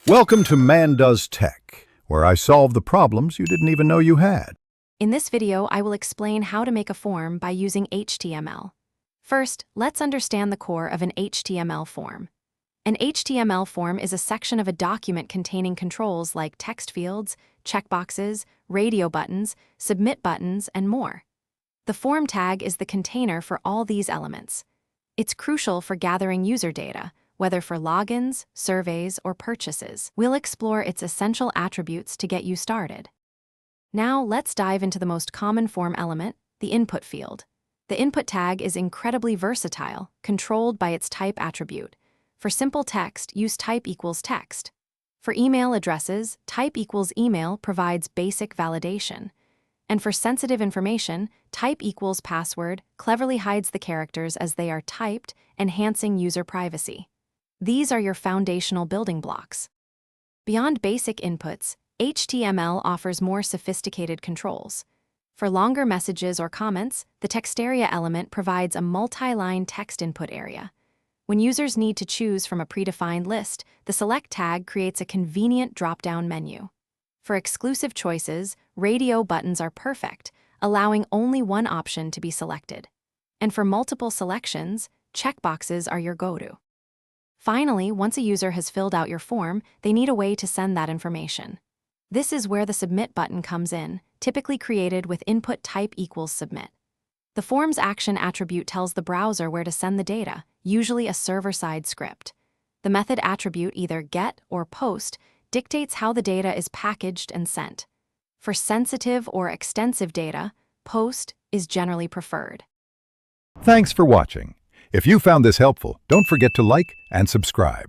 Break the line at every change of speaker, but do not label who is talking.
Welcome to Man Does Tech, where I solve the problems you didn't even know you had.
In this video, I will explain how to make a form by using HTML. First, let's understand the core of an HTML form. An HTML form is a section of a document containing controls like text fields, checkboxes, radio buttons, submit buttons, and more. The form tag is the container for all these elements. It's crucial for gathering user data, whether for logins, surveys, or purchases. We'll explore its essential attributes to get you started. Now, let's dive into the most common form element, the input field. The input tag is incredibly versatile, controlled by its type attribute. For simple text, use type equals text. For email addresses, type equals email provides basic validation. And for sensitive information, type equals password cleverly hides the characters as they are typed, enhancing user privacy. These are your foundational building blocks. Beyond basic inputs, HTML offers more sophisticated controls. For longer messages or comments, the text area element provides a multi-line text input area. When users need to choose from a predefined list, the select tag creates a convenient drop-down menu. For exclusive choices, radio buttons are perfect, allowing only one option to be selected. And for multiple selections, checkboxes are your go-to. Finally, once a user has filled out your form, they need a way to send that information. This is where the Submit button comes in, typically created with input type equals submit. The form's action attribute tells the browser where to send the data, usually a server-side script. The method attribute, either get or post, dictates how the data is packaged and sent. For sensitive or extensive data, post is generally preferred.
Thanks for watching. If you found this helpful, don't forget to like and subscribe.